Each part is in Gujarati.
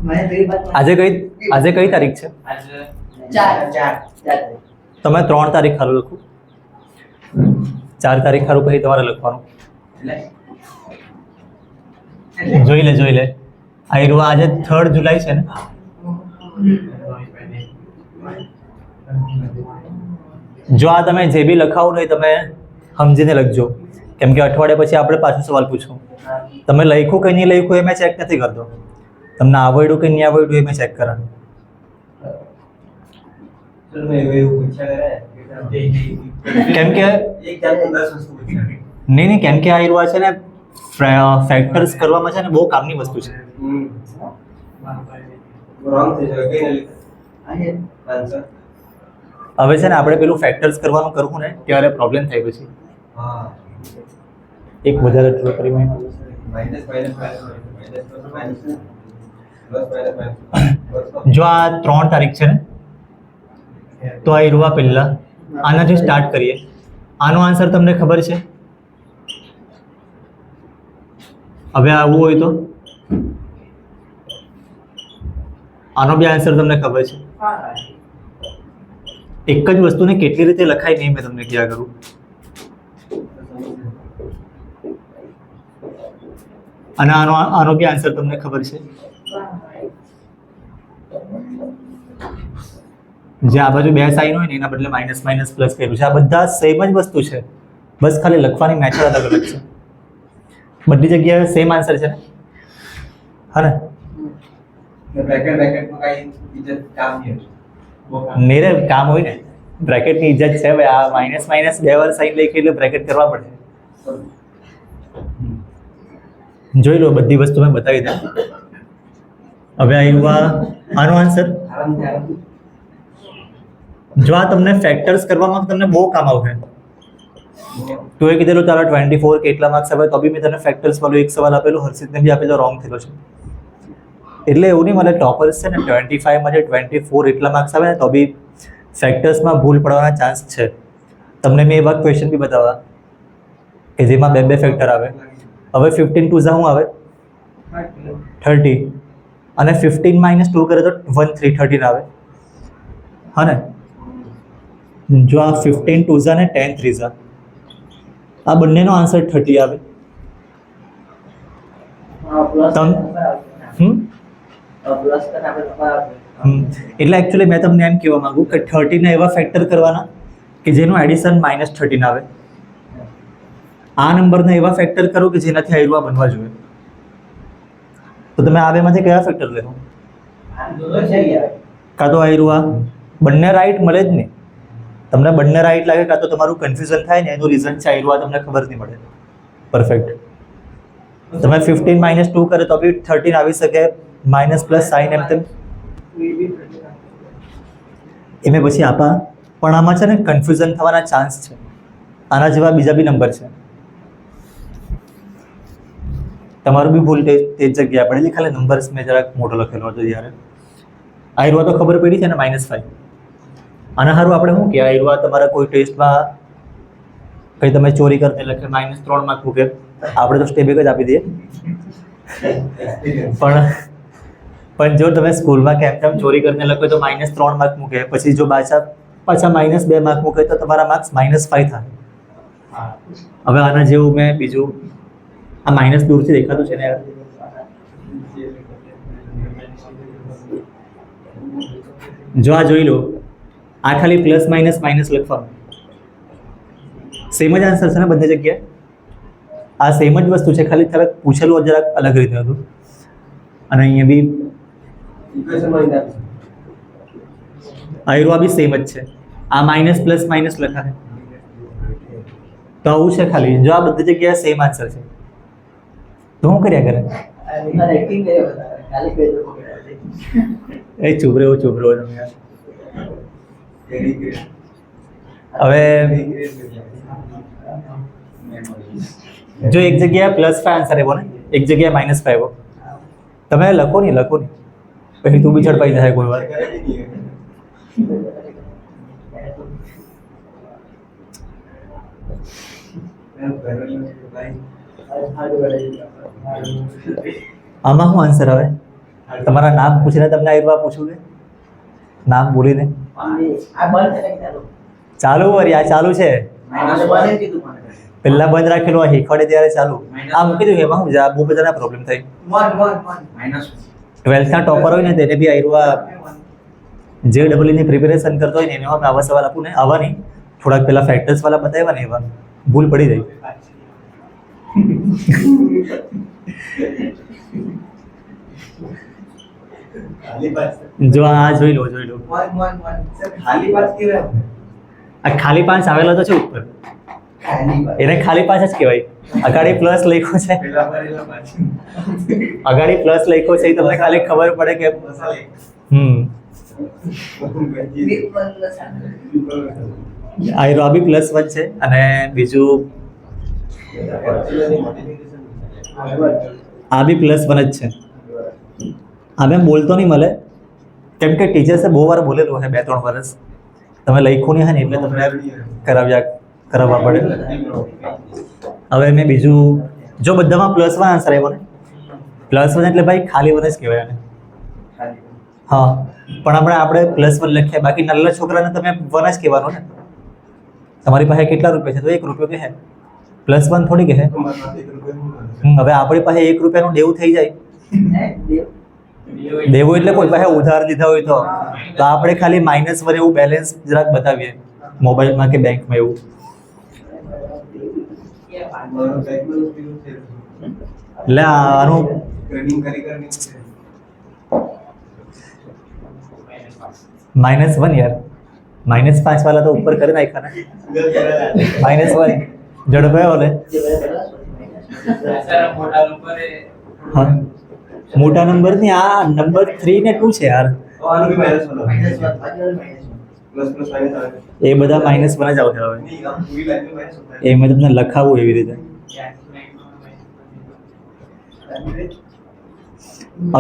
આજે કઈ તારીખ છે? 4 તમે 3 તારીખ ખાલી લખો. 4 તારીખ ખાલી પછી તમારે લખવાનું. જોઈ લે આયરવા આજે 3 જુલાઈ છે ને? જો આ તમે જે બી લખાવો ને તમે સમજીને લખજો, કેમ કે અઠવાડિયા પછી આપણે પાછો સવાલ પૂછો. તમે લખ્યું કે નહીં લખ્યું એ મેં ચેક નથી કરતો, તમને આવડ્યું કે નહીં આવડ્યું એ મેં ચેક કરા. કેમ કે નહીં કેમ કે આયરવા છે ને ફેક્ટર્સ કરવામાં છે ને બહુ કામની વસ્તુ છે. હવે છે ને આપણે પેલું ફેક્ટર્સ કરવાનું કરવું ને ત્યારે પ્રોબ્લેમ થાય પછી. એક વધારે ડ્રો કરી મેં જો આ 3 તારીખ છે ને તો આ આયરવા પહેલા આનાથી સ્ટાર્ટ કરીએ. આનો આન્સર તમને ખબર છે? હવે આવું હોય તો આનો બી આન્સર તમને ખબર છે? એક જ વસ્તુને કેટલી રીતે લખાય નહીં મેં તમને ક્યાં કરું. અને આનો બી આન્સર તમને ખબર છે? જે આ બાજુ 2 સાઈન હોય ને એના બદલે માઇનસ માઇનસ પ્લસ કર્યું છે. આ બધા સેમ જ વસ્તુ છે, બસ ખાલી લખવાની મેથડ અલગ અલગ છે. બધી જગ્યાએ સેમ આન્સર છે હા ને? મેરે કામ હોય ને બ્રેકેટની ઇજ્જત છે ભાઈ. આ માઇનસ માઇનસ 2 વાર સાઈન લખી એટલે બ્રેકેટ કરવા પડે. જોઈ લો બધી વસ્તુ મેં બતાવી દે. હવે આવ્યા આનો આન્સર. જો આ તમને ફેક્ટર્સ કરવામાં તમને બહુ કામ આવશે. તું એ કીધેલું તારા 24 કેટલા માર્ક્સ આવે તો બી મેં તને ફેક્ટર્સ વાળો એક સવાલ આપેલો, હર્ષિતને બી આપેલો, રોંગ થયેલો છે. એટલે એવું નહીં મને ટોપર્સ છે ને 25 માં જે 24 એટલા માર્ક્સ આવે ને તો બી ફેક્ટર્સમાં ભૂલ પડવાના ચાન્સ છે. તમને મેં એવા ક્વેશ્ચન બી બતાવવા કે જેમાં 2 ફેક્ટર આવે. હવે 15 2 શું આવે 30 અને 15 - 2 કરે તો 1 3 13 આવે હા ને? જો આ 15 2 ને 10 3 આ બંનેનો આન્સર 30 આવે. એટલે એકચ્યુઅલી મેં તમને એમ કહેવા માંગુ કે 30 ના એવા ફેક્ટર કરવાના કે જેનું એડિશન -13 આવે. આ નંબરના એવા ફેક્ટર કરો કે જેનાથી આયરવા બનવા જોઈએ. તો તમે આ બેમાંથી કયા ફેક્ટર લેવો? કાં તો આયરવા બંને રાઈટ મળે જ નહીં. તમને બંને રાઈટ લાગે કાં તો તમારું કન્ફ્યુઝન થાય ને એનું રીઝન છે આયરવા તમને ખબર નહીં પડે. પરફેક્ટ. તમે 15 - 2 કરે તો બી 13 આવી શકે, માઇનસ પ્લસ સાઇન એમ તેમ એમે પછી આપા. પણ આમાં છે ને કન્ફ્યુઝન થવાના ચાન્સ છે. આના જેવા બીજા બી નંબર છે. તમારું બી ભૂલ તે જ જગ્યાએ પડેલી, ખાલી નંબર્સ મેં જરાક મોટો લખેલો હતો જ્યારે. આયરવા તો ખબર પડી છે ને -5. આના સારું આપણે શું કહેવાય આયરવા તમારા કોઈ ટેસ્ટમાં કંઈ તમે ચોરી કરતે લખે -3 માર્ક મૂકે, આપણે તો સ્ટેપ એક જ આપી દઈએ. પણ જો તમે સ્કૂલમાં કેમ કેમ ચોરી કરીને લખો તો -3 માર્ક મૂકે, પછી જો પાછા -2 માર્ક મૂકે તો તમારા માર્ક્સ -5 થાય. હવે આના જેવું મેં બીજું આ માઇનસ દૂરથી દેખાતું છે ને યાર. જો આ જોઈ લો, આ ખાલી પ્લસ માઇનસ માઇનસ લખવાનું સેમ જ આન્સર છે ને બંને જગ્યાએ. આ સેમ જ વસ્તુ છે, ખાલી જરાક પૂછેલું જરાક અલગ રીતે હતું. અને અહીંયા બી આયરવા બી સેમ જ છે. આ માઇનસ પ્લસ માઇનસ લખાય તો આવું છે ખાલી. જો આ બધી જગ્યાએ સેમ આન્સર છે તો શું કર્યા કરે? એ ચૂપ રહ્યો તમે યાર. હવે જો એક જગ્યાએ +5 આન્સર આવ્યો ને એક જગ્યાએ -5 આવ્યો, તમે લખો નહીં પછી તું બી ઝડપાઈ જાય કોઈ વાર. આમાં શું આન્સર આવે? તમારા નામ પૂછીને તમને આયરવા પૂછું કે નામ બોલીને આ બંધ છે ચાલો ચાલુ વરી આ ચાલુ છે માઈનસ બંધ કીધું મને પહેલા બંધ રાખેલું આ શીખવાડે ત્યારે ચાલુ આ મૂકી દઉં એમાં હું બહુ બધાના પ્રોબ્લેમ થાય માઈનસ 12th ના ટોપર હોય ને તેને બી આયરવા જે ની પ્રિપેરેશન કરતો હોય ને એને હું આવા સવાલ આપું ને આવા નહીં થોડાક પેલા ફેક્ટર્સ વાળા બતાવ્યા ને એવા ભૂલ પડી જાય જો આ જોઈ લો આ ખાલી 5 આવેલો તો છે ઉપર એને ખાલી 5 જ કહેવાય અગાડી પ્લસ લખ્યો છે અગાડી પ્લસ લખ્યો છે એ તમને ખાલી ખબર પડે કે આયરો બી +1 છે અને બીજું આ બી +1 જ છે આ મેં બોલતો નહીં મળે કેમ કે ટીચર્સે બહુ વાર બોલેલું છે 2-3 વર્ષ તમે લખ્યું નહીં હોય ને એટલે તમને કરાવવા પડે હવે મેં બીજું જો બધામાં +1 આન્સર આવ્યો ને +1 એટલે ભાઈ ખાલી 1 જ કહેવાય એને હા પણ આપણે +1 લખ્યા બાકી નાના છોકરાને તમે 1 જ કહેવાનો ને તમારી પાસે કેટલા રૂપિયા છે તો 1 રૂપિયો કહે +1 થોડી કહે હવે આપણી પાસે 1 રૂપિયાનું દેવું થઈ જાય દેવું એટલે કોઈ પાસે ઉધાર લીધા હોય તો આપણે ખાલી -1 એવું બેલેન્સ જરાક બતાવીએ મોબાઈલમાં કે બેંકમાં એવું એટલે આનું -1 યાર -5 વાળા તો ઉપર કરી નાખ્યા ને -1 ઝડપાયો ને હા મોટા નંબર ની આ નંબર 3 ને 2 છે યાર એ બધા -1 જ આવશે હવે એ મેં તમને લખાવું એવી રીતે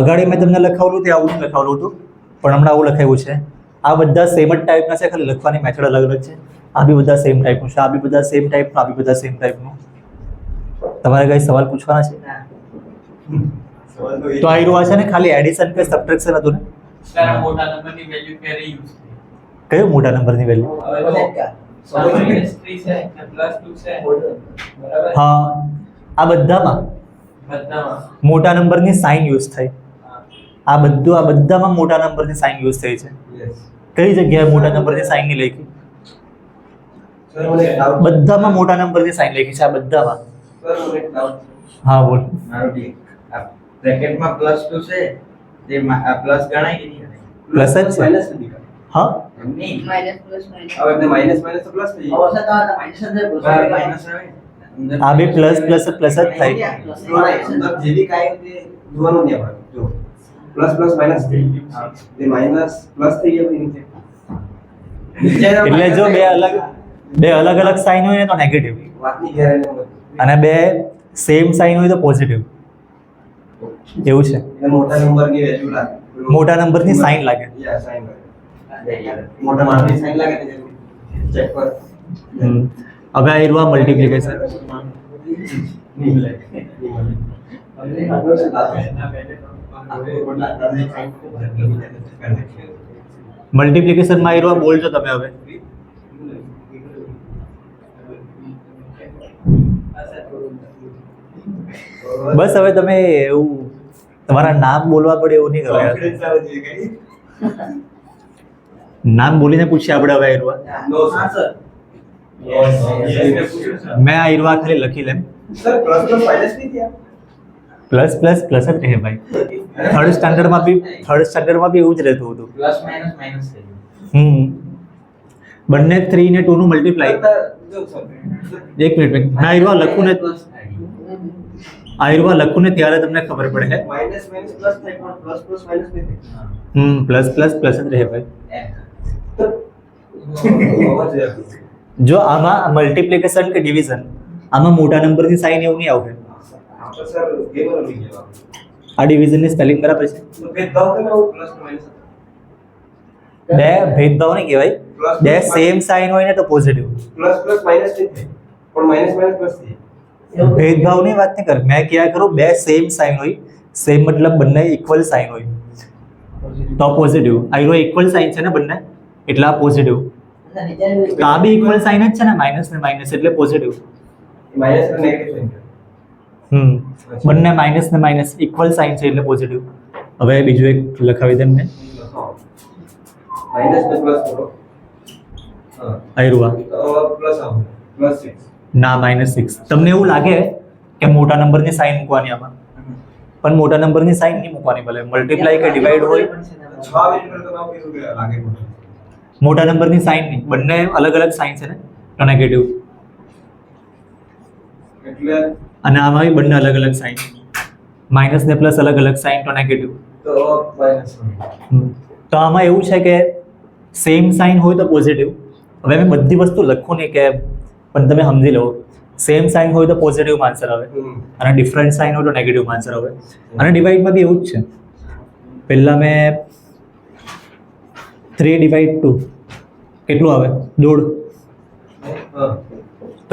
અગાડી મેં તમને લખાવેલું તે આવું લખાવેલું હતું પણ હમણાં આવું લખાવ્યું છે આ બધા સેમ જ ટાઈપના છે ખાલી લખવાની મેથડ અલગ અલગ છે આ બી બધા સેમ ટાઈપનું છે આ બી બધા સેમ ટાઈપનું આ બી બધા સેમ ટાઈપનું તમારે કઈ સવાલ પૂછવાના છે તો આ રહ્યું છે ને ખાલી એડિશન કે સબટ્રેક્શન હતું ને સર મોટા નંબરની વેલ્યુ ક્યારે યુઝ કયો મોટા નંબરની વેલ્યુ -3 છે ને +2 છે બરાબર હા આ બધામાં મોટા નંબરની સાઇન યુઝ થાય આ બધામાં મોટા નંબરની સાઇન યુઝ થઈ છે કઈ જગ્યાએ મોટા નંબરની સાઇન ની લખી બધામાં મોટા નંબરની સાઇન લખી છે આ બધામાં હા બોલ બ્રેકેટમાં +2 છે તે પ્લસ ગણાય કે નહીં પ્લસ જ છે હા નહીં માઈનસ પ્લસ માઈનસ હવે તે માઈનસ માઈનસ તો પ્લસ થઈ હવે તો માઈનસ જ માઈનસ આવે આ બી પ્લસ જ થાય અંદર જે બી કાંઈ હોય તે જોવાનું નહીં આપણે જો પ્લસ પ્લસ માઈનસ તે માઈનસ પ્લસ થઈ ગયા પછી નીચે એટલે જો બે અલગ અલગ સાઇન હોય ને તો નેગેટિવ વાતની ગેરંટી અને બે સેમ સાઇન હોય તો પોઝિટિવ એવું છે એટલે મોટા નંબરની વેલ્યુ લાગે મોટા નંબરની સાઇન લાગે યા સાઈન લાગે મોટા નંબરની સાઈન લાગે ને ચેક કર હવે આ રહ્યું મલ્ટીપ્લિકેશન મલ્ટીપ્લિકેશનમાં આવ્યું બોલજો તમે હવે બસ હવે તમે એવું તમારા નામ બોલવા પડે એવું નહીં કરે નામ બોલીને પૂછીએ આપણે હવે આવ્યું નો સર મેં આવ્યું ખાલી લખી લેમ સર પ્લસ પ્લસ માઈનસ નહીં થયા પ્લસ જ રહે ભાઈ થર્ડ સ્ટાન્ડર્ડમાં બી એવું જ રહેતું હતું પ્લસ માઈનસ માઈનસ થઈ ગયું બંને 3 ને 2 નું મલ્ટીપ્લાય જો સર એક મિનિટ મેં આવ્યું લખું ને ત્યારે તમને ખબર પડે માઈનસ માઈનસ પ્લસ થાય પણ પ્લસ પ્લસ માઈનસ નહીં થાય પ્લસ જ રહે ભાઈ તો જો આમાં મલ્ટીપ્લિકેશન કે ડિવિઝન આમાં મોટા નંબરની સાઇન એવું નહીં આવશે આપણે સર ગેમ રમી ગયા આ ડિવિઝનની સ્પેલિંગ બરાબર છે તો ભેદભાવ કેમ આવું પ્લસ માઈનસ બે ભેદભાવ નહીં કહેવાય બે સેમ સાઇન હોય ને તો પોઝિટિવ પ્લસ પ્લસ માઈનસ નહીં થાય પણ માઈનસ માઈનસ પ્લસ થઈ ભેદભાવની વાત નહીં કર મેં ક્યાં કરું બે સેમ સાઇન હોય સેમ મતલબ બંને ઇક્વલ સાઇન હોય તો પોઝિટિવ આયરો ઇક્વલ સાઇન છે ને બંને એટલે આ પોઝિટિવ તો આ બી ઇક્વલ સાઇન જ છે ને માઇનસ ને માઇનસ એટલે પોઝિટિવ માઇનસ અને નેગેટિવ બંને માઇનસ ને માઇનસ ઇક્વલ સાઇન છે એટલે પોઝિટિવ હવે બીજું એક લખાવી દે મને માઇનસ ને પ્લસ કરો હા આયરુઆ તો પ્લસ આવશે +6 ના -6 તમને એવું લાગે કે મોટા નંબરની સાઇન મૂકવાની આમાં પણ મોટા નંબરની સાઇન નહીં મૂકવાની ભલે મલ્ટીપ્લાય કે ડિવાઈડ હોય 6 વેરિયેબલ તો કેવું લાગે મને મોટા નંબરની સાઇન નહીં બંને અલગ અલગ સાઇન છે ને તો નેગેટિવ એટલે અને આમાં બી બંને અલગ અલગ સાઇન માઇનસ ને પ્લસ અલગ અલગ સાઇન તો નેગેટિવ તો માઇનસ તો આમાં એવું છે કે સેમ સાઇન હોય તો પોઝિટિવ હવે મેં બધી વસ્તુ લખું નહીં કે પણ તમે સમજી લો સેમ સાઇન હોય તો પોઝિટિવ આન્સર આવે અને ડિફરન્ટ સાઇન હોય તો નેગેટિવ આન્સર આવે અને ડિવાઈડમાં બી એવું જ છે પહેલાં મેં 3 ડિવાઈડ 2 કેટલું આવે દોઢ હા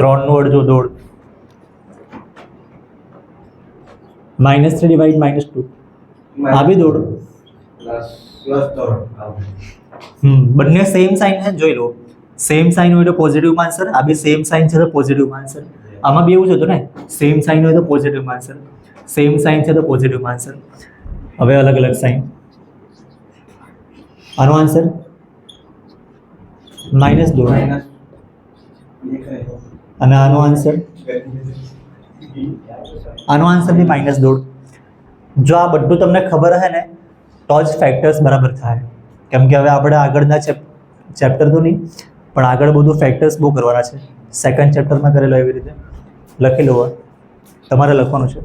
3 નું અડધું દોઢ -3 ડિવાઈડ -2 આ બી દોઢ પ્લસ તો બંને સેમ સાઇન છે જોઈ લો સેમ સાઇન હોય તો પોઝિટિવ આન્સર આ બી સેમ સાઇન છે તો પોઝિટિવ આન્સર આમાં બી એવું જ હતું ને સેમ સાઇન હોય તો પોઝિટિવ આન્સર સેમ સાઇન છે તો પોઝિટિવ આન્સર હવે અલગ અલગ સાઇન આનો આન્સર -2 માઇનસ અને આનો આન્સર બી -2 જો આ બધું તમને ખબર હે ને તો જ ફેક્ટર્સ બરાબર થાય કેમ કે હવે આપણે આગળના ચેપ્ટર તો નહીં પણ આગળ બધું ફેક્ટર્સ બહુ કરવાના છે સેકન્ડ ચેપ્ટરમાં કરેલો એવી રીતે લખી લો તમારે લખવાનું છે